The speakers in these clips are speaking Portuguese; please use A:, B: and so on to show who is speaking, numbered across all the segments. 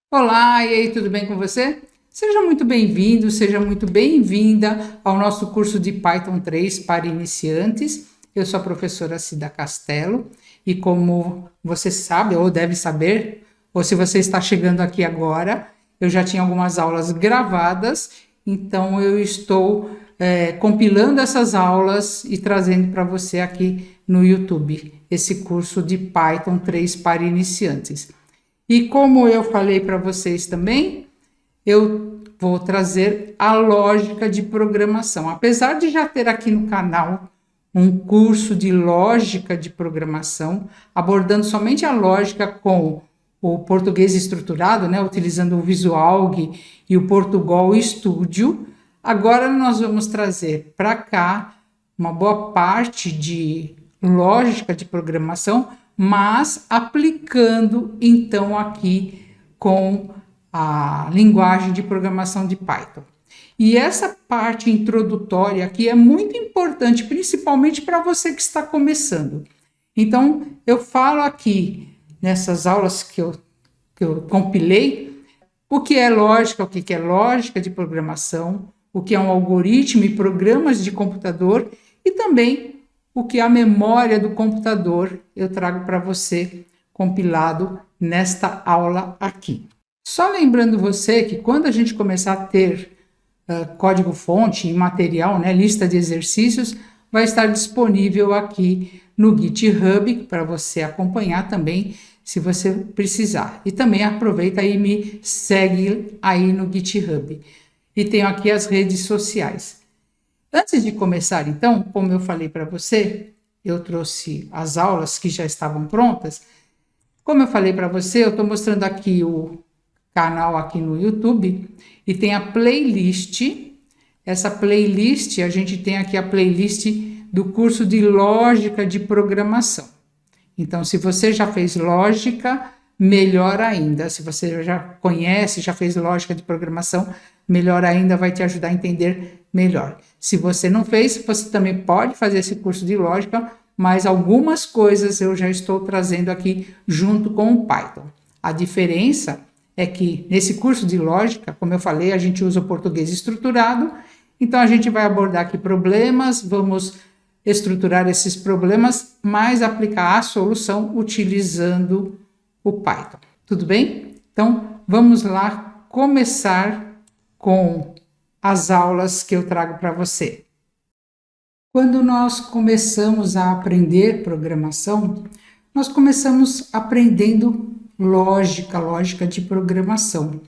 A: Olá, e aí, tudo bem com você? Seja muito bem-vindo, seja muito bem-vinda ao nosso curso de Python 3 para iniciantes. Eu sou a professora Cida Castelo e como você sabe ou deve saber, ou se você está chegando aqui agora, eu já tinha algumas aulas gravadas, então eu estou compilando essas aulas e trazendo para você aqui no YouTube esse curso de Python 3 para iniciantes. E como eu falei para vocês também, eu vou trazer a lógica de programação. Apesar de já ter aqui no canal um curso de lógica de programação, abordando somente a lógica com o português estruturado, né, utilizando o Visualg e o Portugal Studio, agora nós vamos trazer para cá uma boa parte de lógica de programação, mas aplicando então aqui com a linguagem de programação de Python. E essa parte introdutória aqui é muito importante, principalmente para você que está começando. Então, eu falo aqui nessas aulas que eu compilei o que é lógica, o que é lógica de programação, o que é um algoritmo e programas de computador e também o que é a memória do computador. Eu trago para você compilado nesta aula aqui. Só lembrando você que quando a gente começar a ter código-fonte e material, né, lista de exercícios, vai estar disponível aqui no GitHub para você acompanhar também, se você precisar. E também aproveita e me segue aí no GitHub. E tenho aqui as redes sociais. Antes de começar, então, como eu falei para você, eu trouxe as aulas que já estavam prontas. Como eu falei para você, eu estou mostrando aqui o canal aqui no YouTube e tem a playlist. Essa playlist, a gente tem aqui a playlist do curso de lógica de programação. Então, se você já fez lógica, melhor ainda. Se você já conhece, já fez lógica de programação, melhor ainda, vai te ajudar a entender melhor. Se você não fez, você também pode fazer esse curso de lógica, mas algumas coisas eu já estou trazendo aqui junto com o Python. A diferença é que nesse curso de lógica, como eu falei, a gente usa o português estruturado, então a gente vai abordar aqui problemas, vamos estruturar esses problemas, mas aplicar a solução utilizando o Python. Tudo bem? Então, vamos lá começar com as aulas que eu trago para você. Quando nós começamos a aprender programação, nós começamos aprendendo lógica de programação.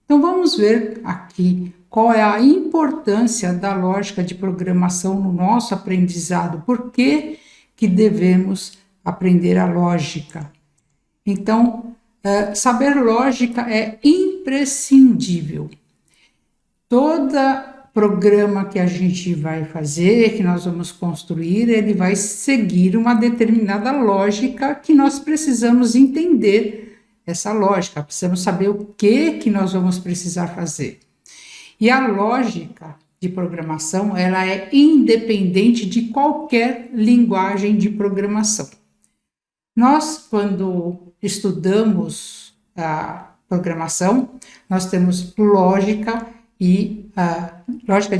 A: Então, vamos ver aqui qual é a importância da lógica de programação no nosso aprendizado. Por que devemos aprender a lógica? Então, saber lógica é imprescindível. Todo programa que a gente vai fazer, que nós vamos construir, ele vai seguir uma determinada lógica que nós precisamos entender essa lógica, precisamos saber o que nós vamos precisar fazer. E a lógica de programação, ela é independente de qualquer linguagem de programação. Nós, quando estudamos a programação, nós temos lógica de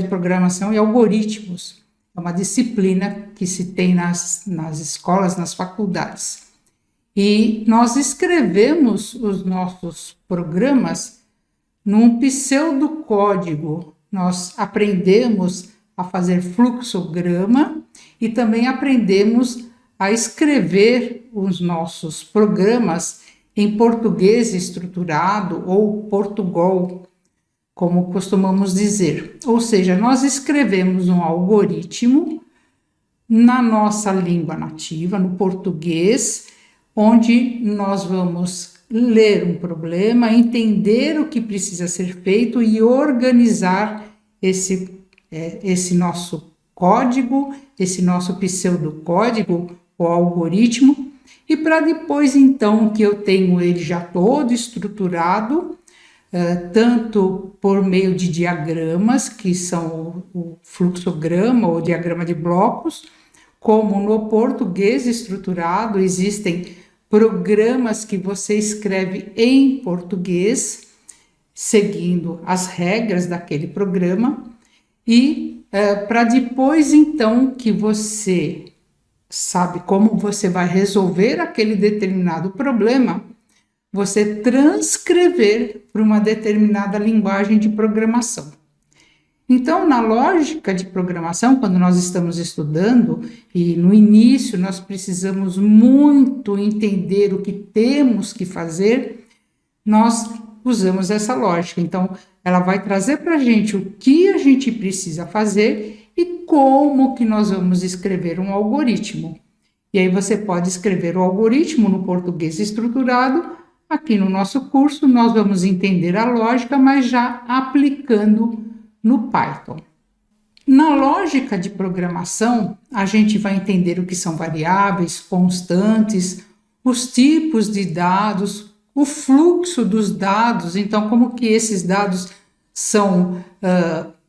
A: programação e algoritmos. É uma disciplina que se tem nas escolas, nas faculdades. E nós escrevemos os nossos programas num pseudocódigo. Nós aprendemos a fazer fluxograma e também aprendemos a escrever os nossos programas em português estruturado ou Portugal, como costumamos dizer. Ou seja, nós escrevemos um algoritmo na nossa língua nativa, no português, onde nós vamos ler um problema, entender o que precisa ser feito e organizar esse nosso código, esse nosso pseudocódigo ou algoritmo, e para depois, então, que eu tenho ele já todo estruturado, tanto por meio de diagramas, que são o fluxograma ou diagrama de blocos, como no português estruturado, existem programas que você escreve em português seguindo as regras daquele programa e para depois então que você sabe como você vai resolver aquele determinado problema, você transcrever para uma determinada linguagem de programação. Então, na lógica de programação, quando nós estamos estudando, e no início nós precisamos muito entender o que temos que fazer, nós usamos essa lógica. Então, ela vai trazer para a gente o que a gente precisa fazer e como que nós vamos escrever um algoritmo. E aí você pode escrever o algoritmo no português estruturado. Aqui no nosso curso nós vamos entender a lógica, mas já aplicando no Python. Na lógica de programação, a gente vai entender o que são variáveis, constantes, os tipos de dados, o fluxo dos dados, então como que esses dados são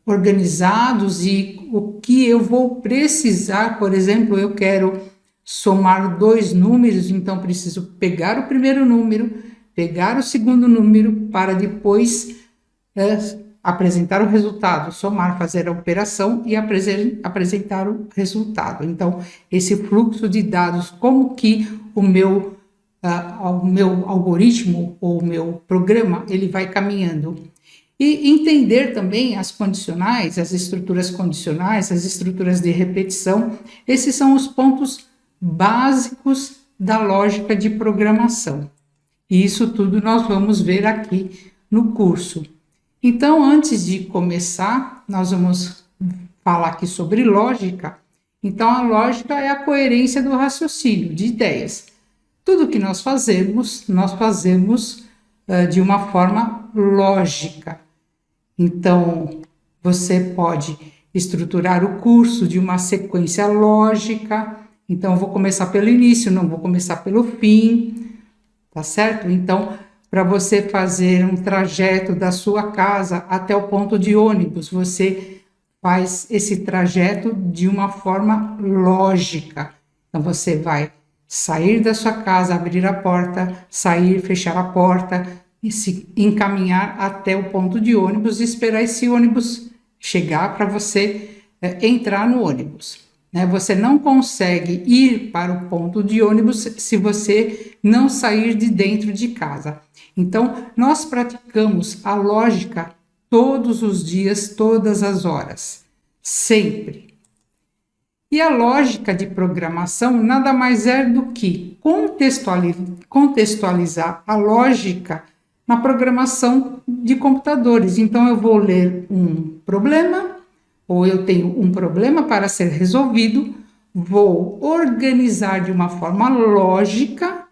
A: organizados e o que eu vou precisar. Por exemplo, eu quero somar 2 números, então preciso pegar o primeiro número, pegar o segundo número para depois apresentar o resultado, somar, fazer a operação e apresentar o resultado. Então, esse fluxo de dados, como que o meu algoritmo ou o meu programa, ele vai caminhando. E entender também as condicionais, as estruturas condicionais, as estruturas de repetição. Esses são os pontos básicos da lógica de programação. E isso tudo nós vamos ver aqui no curso. Então, antes de começar, nós vamos falar aqui sobre lógica. Então, a lógica é a coerência do raciocínio, de ideias. Tudo que nós fazemos de uma forma lógica. Então, você pode estruturar o curso de uma sequência lógica. Então, eu vou começar pelo início, não vou começar pelo fim, tá certo? Então, para você fazer um trajeto da sua casa até o ponto de ônibus, você faz esse trajeto de uma forma lógica. Então, você vai sair da sua casa, abrir a porta, sair, fechar a porta e se encaminhar até o ponto de ônibus e esperar esse ônibus chegar para você entrar no ônibus. Você não consegue ir para o ponto de ônibus se você não sair de dentro de casa. Então, nós praticamos a lógica todos os dias, todas as horas, sempre. E a lógica de programação nada mais é do que contextualizar a lógica na programação de computadores. Então, eu vou ler um problema, ou eu tenho um problema para ser resolvido, vou organizar de uma forma lógica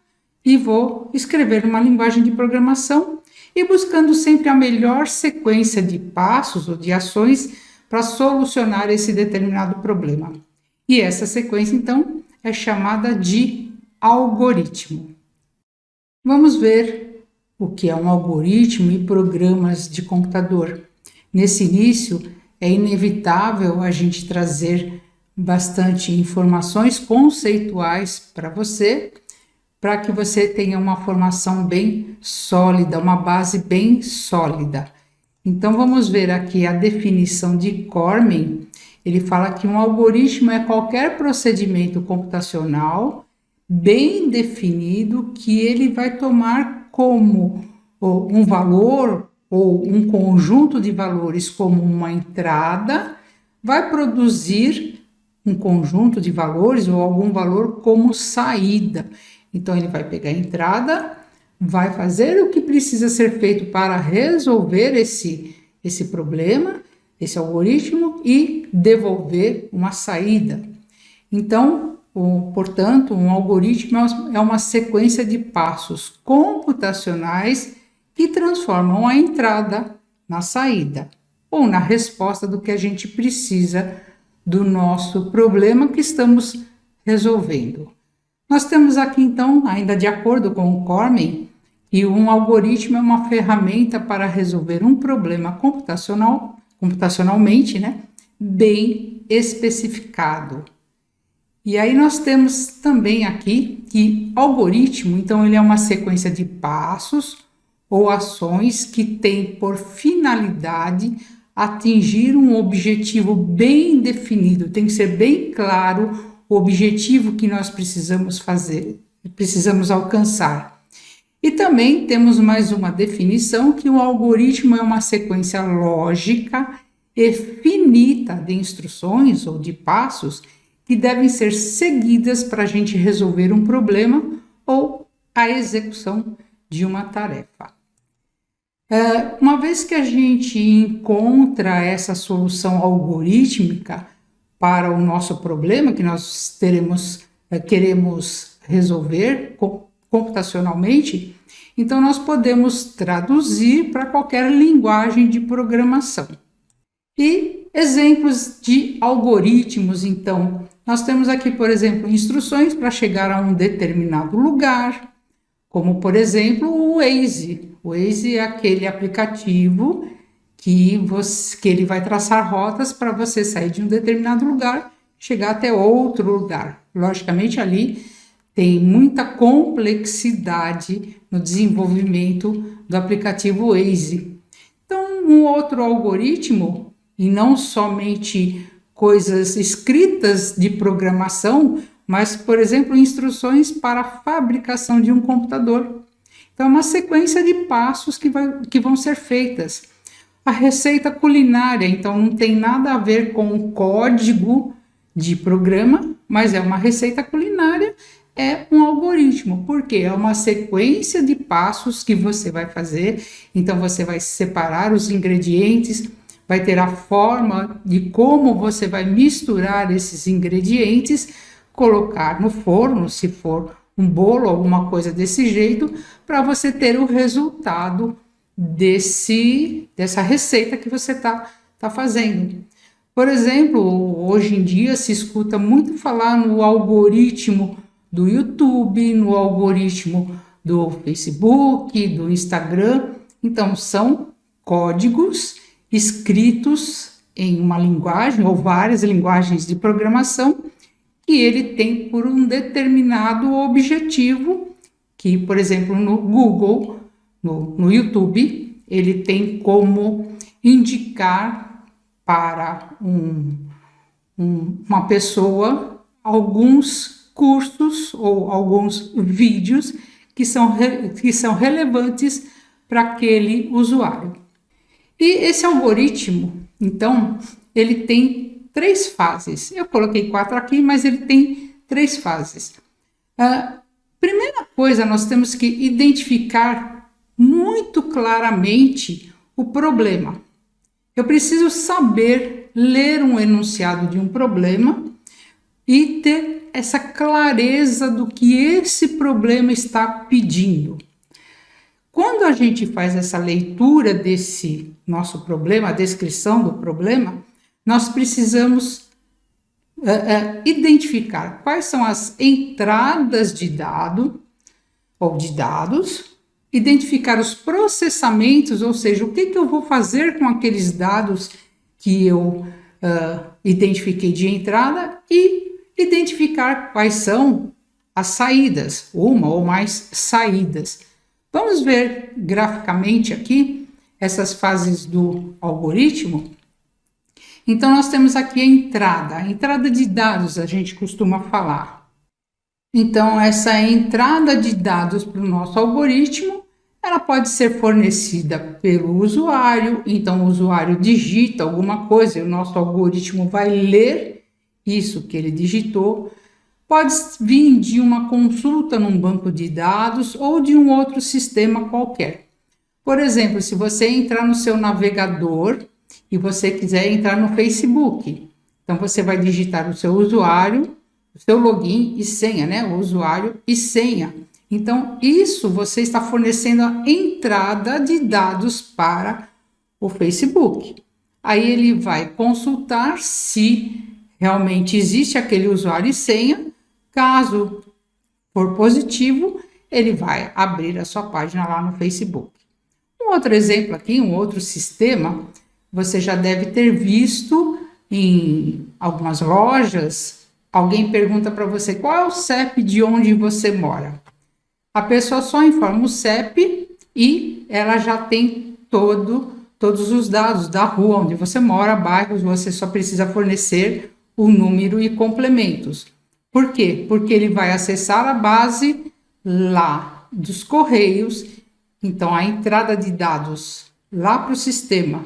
A: e vou escrever uma linguagem de programação e buscando sempre a melhor sequência de passos ou de ações para solucionar esse determinado problema. E essa sequência, então, é chamada de algoritmo. Vamos ver o que é um algoritmo e programas de computador. Nesse início, é inevitável a gente trazer bastante informações conceituais para você, para que você tenha uma formação bem sólida, uma base bem sólida. Então, vamos ver aqui a definição de Cormen. Ele fala que um algoritmo é qualquer procedimento computacional bem definido que ele vai tomar como um valor ou um conjunto de valores como uma entrada, vai produzir um conjunto de valores ou algum valor como saída. Então, ele vai pegar a entrada, vai fazer o que precisa ser feito para resolver esse problema, esse algoritmo, e devolver uma saída. Então, portanto, um algoritmo é uma sequência de passos computacionais que transformam a entrada na saída, ou na resposta do que a gente precisa do nosso problema que estamos resolvendo. Nós temos aqui, então, ainda de acordo com o Cormen, que um algoritmo é uma ferramenta para resolver um problema computacionalmente, bem especificado. E aí nós temos também aqui que algoritmo, então, ele é uma sequência de passos ou ações que têm por finalidade atingir um objetivo bem definido. Tem que ser bem claro o objetivo que nós precisamos fazer, precisamos alcançar. E também temos mais uma definição que o algoritmo é uma sequência lógica e finita de instruções ou de passos que devem ser seguidas para a gente resolver um problema ou a execução de uma tarefa. Uma vez que a gente encontra essa solução algorítmica para o nosso problema que nós queremos resolver computacionalmente, então nós podemos traduzir para qualquer linguagem de programação. E exemplos de algoritmos, então, nós temos aqui, por exemplo, instruções para chegar a um determinado lugar, como, por exemplo, o Waze. O Waze é aquele aplicativo que ele vai traçar rotas para você sair de um determinado lugar e chegar até outro lugar. Logicamente, ali tem muita complexidade no desenvolvimento do aplicativo Waze. Então, um outro algoritmo, e não somente coisas escritas de programação, mas, por exemplo, instruções para a fabricação de um computador. Então, é uma sequência de passos que vão ser feitas. A receita culinária, então, não tem nada a ver com o código de programa, mas é uma receita culinária, é um algoritmo, porque é uma sequência de passos que você vai fazer. Então, você vai separar os ingredientes, vai ter a forma de como você vai misturar esses ingredientes, colocar no forno, se for um bolo, alguma coisa desse jeito, para você ter o resultado dessa receita que você está fazendo. Por exemplo, hoje em dia se escuta muito falar no algoritmo do YouTube, no algoritmo do Facebook, do Instagram. Então, são códigos escritos em uma linguagem ou várias linguagens de programação que ele tem por um determinado objetivo, que, por exemplo, no Google, no YouTube, ele tem como indicar para uma pessoa alguns cursos ou alguns vídeos que são relevantes para aquele usuário. E esse algoritmo, então, ele tem 3 fases. Eu coloquei 4 aqui, mas ele tem 3 fases. Primeira coisa, nós temos que identificar muito claramente o problema. Eu preciso saber ler um enunciado de um problema e ter essa clareza do que esse problema está pedindo. Quando a gente faz essa leitura desse nosso problema, a descrição do problema, nós precisamos identificar quais são as entradas de dado ou de dados, identificar os processamentos, ou seja, o que eu vou fazer com aqueles dados que eu identifiquei de entrada e identificar quais são as saídas, uma ou mais saídas. Vamos ver graficamente aqui essas fases do algoritmo. Então, nós temos aqui a entrada de dados, a gente costuma falar. Então, essa entrada de dados para o nosso algoritmo, ela pode ser fornecida pelo usuário. Então, o usuário digita alguma coisa e o nosso algoritmo vai ler isso que ele digitou. Pode vir de uma consulta num banco de dados ou de um outro sistema qualquer. Por exemplo, se você entrar no seu navegador e você quiser entrar no Facebook, então você vai digitar o seu usuário, o seu login e senha, né? O usuário e senha. Então, isso você está fornecendo a entrada de dados para o Facebook. Aí ele vai consultar se realmente existe aquele usuário e senha. Caso for positivo, ele vai abrir a sua página lá no Facebook. Um outro exemplo aqui, um outro sistema, você já deve ter visto em algumas lojas, alguém pergunta para você qual é o CEP de onde você mora. A pessoa só informa o CEP e ela já tem todos os dados da rua onde você mora, bairros, você só precisa fornecer o número e complementos. Por quê? Porque ele vai acessar a base lá dos Correios, então a entrada de dados lá para o sistema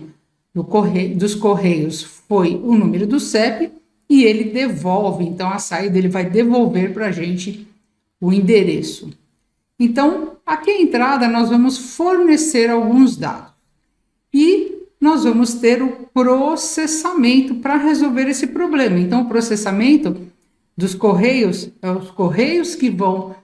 A: dos Correios foi o número do CEP e ele devolve, então a saída ele vai devolver para a gente o endereço. Então, aqui a entrada nós vamos fornecer alguns dados e nós vamos ter o processamento para resolver esse problema. Então, o processamento dos Correios, é os Correios que vão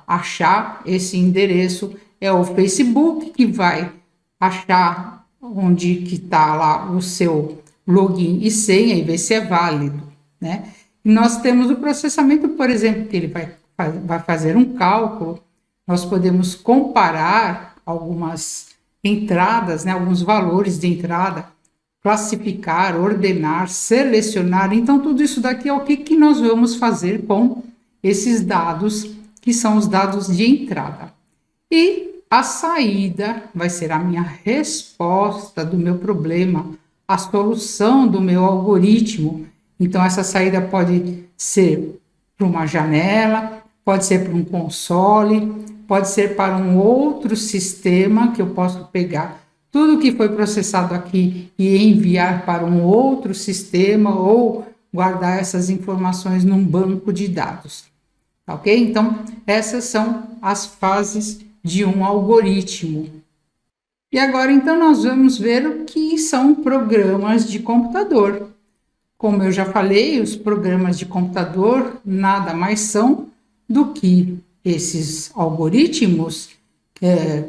A: achar esse endereço, é o Facebook que vai achar onde que está lá o seu login e senha e ver se é válido, né? E nós temos o processamento, por exemplo, que ele vai fazer um cálculo, nós podemos comparar algumas entradas, né, alguns valores de entrada, classificar, ordenar, selecionar. Então, tudo isso daqui é o que nós vamos fazer com esses dados, que são os dados de entrada. E a saída vai ser a minha resposta do meu problema, a solução do meu algoritmo. Então, essa saída pode ser para uma janela, pode ser para um console, pode ser para um outro sistema que eu posso pegar tudo que foi processado aqui e enviar para um outro sistema ou guardar essas informações num banco de dados. Ok? Então, essas são as fases de um algoritmo. E agora, então, nós vamos ver o que são programas de computador. Como eu já falei, os programas de computador nada mais são do que esses algoritmos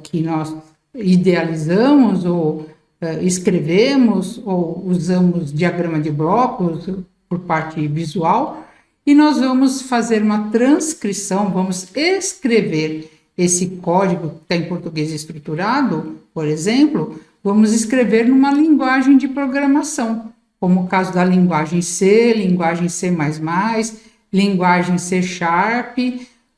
A: que nós idealizamos ou escrevemos ou usamos diagrama de blocos por parte visual e nós vamos fazer uma transcrição, vamos escrever esse código que está em português estruturado, por exemplo, vamos escrever numa linguagem de programação, como o caso da linguagem C, linguagem C++, linguagem C#,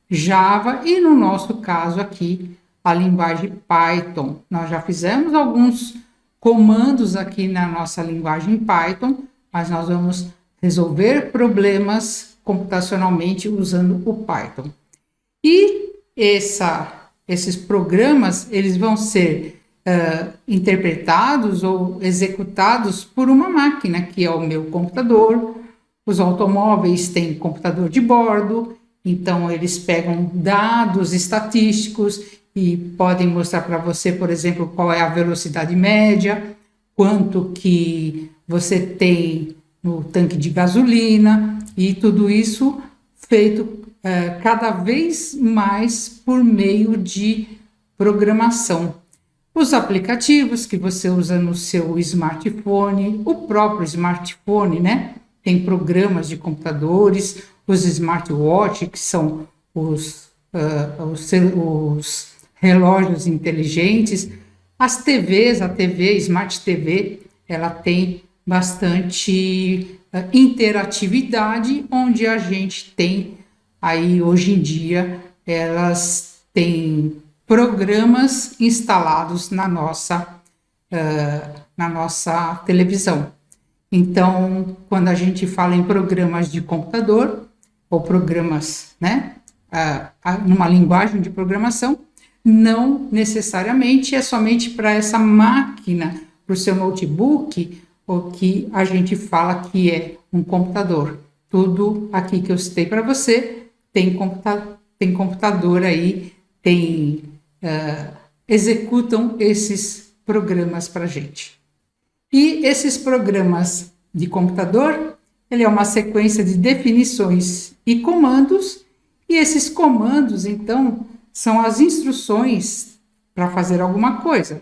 A: Java e, no nosso caso aqui, a linguagem Python. Nós já fizemos alguns comandos aqui na nossa linguagem Python, mas nós vamos resolver problemas computacionalmente usando o Python. E esses programas, eles vão ser interpretados ou executados por uma máquina, que é o meu computador. Os automóveis têm computador de bordo, então eles pegam dados estatísticos e podem mostrar para você, por exemplo, qual é a velocidade média, quanto que você tem no tanque de gasolina, e tudo isso feito cada vez mais por meio de programação. Os aplicativos que você usa no seu smartphone, o próprio smartphone, né? Tem programas de computadores, os smartwatch, que são os relógios inteligentes, as TVs, a TV, Smart TV, ela tem bastante interatividade, onde a gente tem aí hoje em dia, elas têm programas instalados na nossa televisão. Então, quando a gente fala em programas de computador, ou programas, né, numa linguagem de programação, não necessariamente é somente para essa máquina, para o seu notebook, o que a gente fala que é um computador. Tudo aqui que eu citei para você tem computador aí, executam esses programas para a gente. E esses programas de computador, ele é uma sequência de definições e comandos, e esses comandos, então, são as instruções para fazer alguma coisa.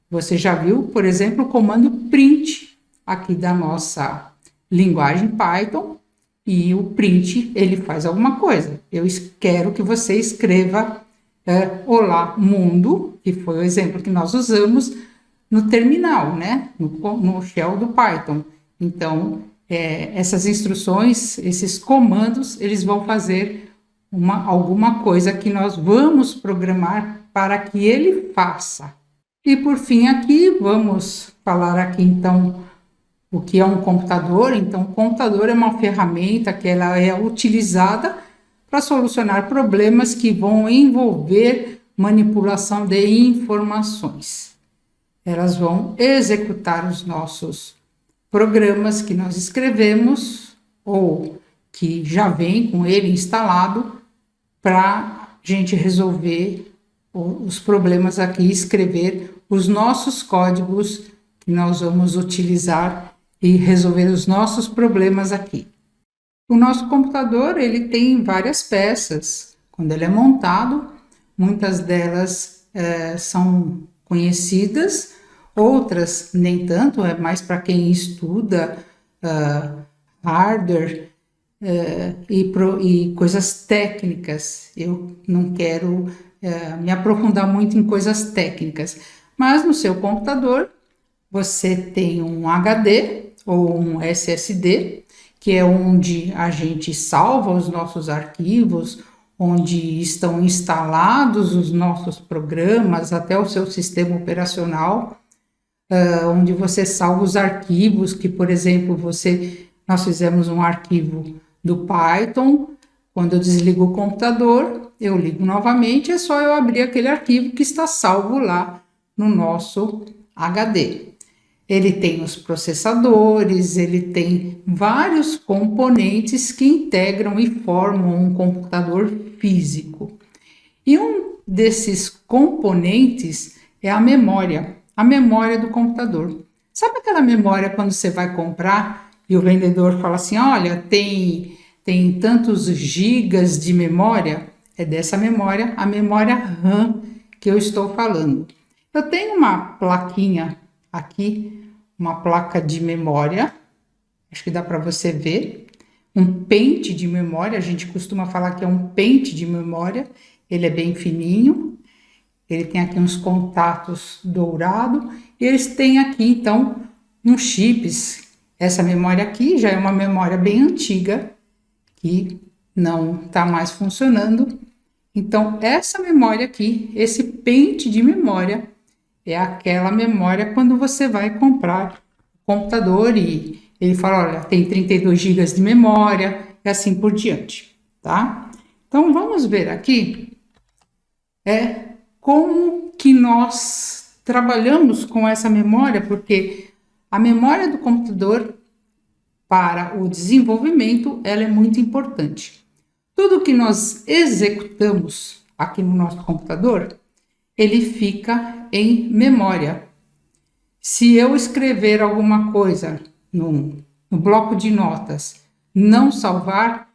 A: Você já viu, por exemplo, o comando print aqui da nossa linguagem Python, e o print, ele faz alguma coisa. Eu quero que você escreva olá mundo, que foi o exemplo que nós usamos no terminal, né? No shell do Python. Então, essas instruções, esses comandos, eles vão fazer alguma coisa que nós vamos programar para que ele faça. E por fim aqui, vamos falar aqui então o que é um computador. Então, o computador é uma ferramenta que ela é utilizada para solucionar problemas que vão envolver manipulação de informações. Elas vão executar os nossos programas que nós escrevemos ou que já vem com ele instalado para a gente resolver os problemas aqui, escrever os nossos códigos que nós vamos utilizar e resolver os nossos problemas aqui. O nosso computador, ele tem várias peças. Quando ele é montado, muitas delas são conhecidas, outras nem tanto, é mais para quem estuda hardware e coisas técnicas. Eu não quero me aprofundar muito em coisas técnicas, mas no seu computador você tem um HD ou um SSD, que é onde a gente salva os nossos arquivos, onde estão instalados os nossos programas, até o seu sistema operacional, onde você salva os arquivos que, por exemplo, nós fizemos um arquivo do Python. Quando eu desligo o computador, eu ligo novamente, é só eu abrir aquele arquivo que está salvo lá no nosso HD. Ele tem os processadores, ele tem vários componentes que integram e formam um computador físico. E um desses componentes é a memória do computador. Sabe aquela memória quando você vai comprar e o vendedor fala assim, olha, tem tantos gigas de memória? É dessa memória, a memória RAM que eu estou falando. Eu tenho uma plaquinha aqui, uma placa de memória, acho que dá para você ver, um pente de memória, a gente costuma falar que é um pente de memória, ele é bem fininho, ele tem aqui uns contatos dourados, e eles têm aqui então uns chips. Essa memória aqui já é uma memória bem antiga, que não está mais funcionando. Então, essa memória aqui, esse pente de memória, é aquela memória quando você vai comprar o computador e ele fala, olha, tem 32 GB de memória e assim por diante, tá? Então, vamos ver aqui como que nós trabalhamos com essa memória, porque a memória do computador para o desenvolvimento, ela é muito importante. Tudo que nós executamos aqui no nosso computador, ele fica em memória. Se eu escrever alguma coisa no bloco de notas, não salvar,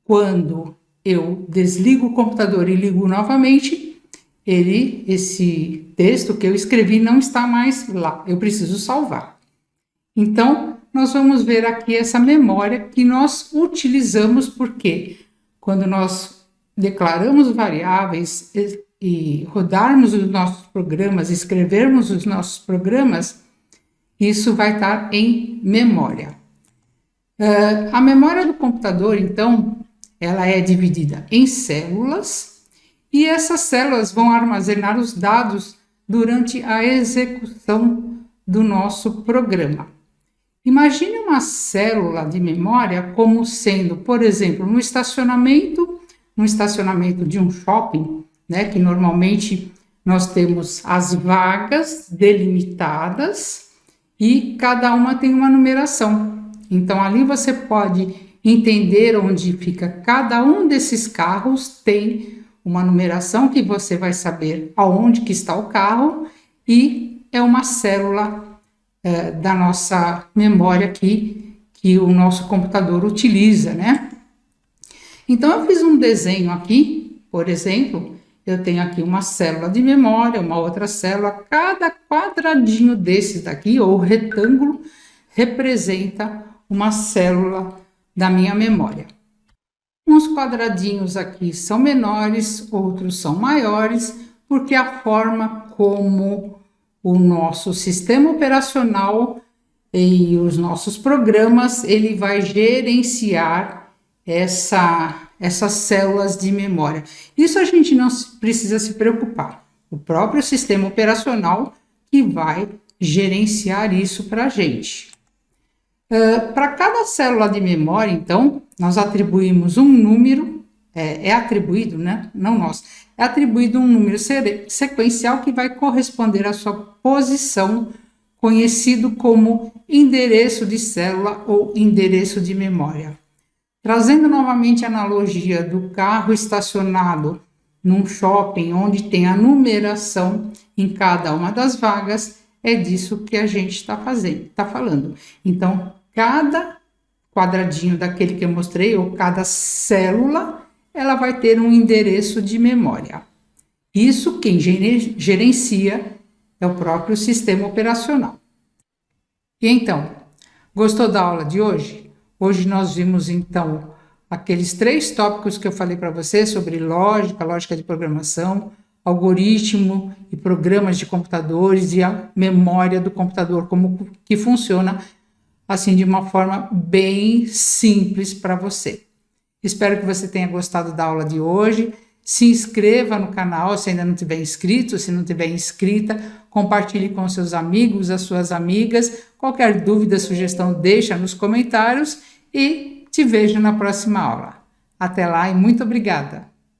A: quando eu desligo o computador e ligo novamente, esse texto que eu escrevi não está mais lá, eu preciso salvar. Então, nós vamos ver aqui essa memória que nós utilizamos, porque quando nós declaramos variáveis e rodarmos os nossos programas, escrevermos os nossos programas, isso vai estar em memória. A memória do computador, então, ela é dividida em células, e essas células vão armazenar os dados durante a execução do nosso programa. Imagine uma célula de memória como sendo, por exemplo, no estacionamento de um shopping, né, que normalmente nós temos as vagas delimitadas e cada uma tem uma numeração. Então, ali você pode entender onde fica cada um desses carros, tem uma numeração que você vai saber aonde que está o carro e é uma célula da nossa memória aqui que o nosso computador utiliza, né? Então, eu fiz um desenho aqui, por exemplo, eu tenho aqui uma célula de memória, uma outra célula, cada quadradinho desses daqui, ou retângulo, representa uma célula da minha memória. Uns quadradinhos aqui são menores, outros são maiores, porque a forma como o nosso sistema operacional e os nossos programas, ele vai gerenciar essas células de memória. Isso a gente não precisa se preocupar. o próprio sistema operacional que vai gerenciar isso para a gente. Para cada célula de memória, então, nós atribuímos um número, é atribuído, né? Não nós, é atribuído um número sequencial que vai corresponder à sua posição, conhecido como endereço de célula ou endereço de memória. Trazendo novamente a analogia do carro estacionado num shopping onde tem a numeração em cada uma das vagas, é disso que a gente está falando. Então, cada quadradinho daquele que eu mostrei, ou cada célula, ela vai ter um endereço de memória. Isso quem gerencia é o próprio sistema operacional. E então, gostou da aula de hoje? Hoje nós vimos então aqueles 3 tópicos que eu falei para você sobre lógica de programação, algoritmo e programas de computadores e a memória do computador, como que funciona assim de uma forma bem simples para você. Espero que você tenha gostado da aula de hoje. Se inscreva no canal se ainda não tiver inscrito, se não tiver inscrita, compartilhe com seus amigos, as suas amigas. Qualquer dúvida, sugestão, deixa nos comentários e te vejo na próxima aula. Até lá e muito obrigada!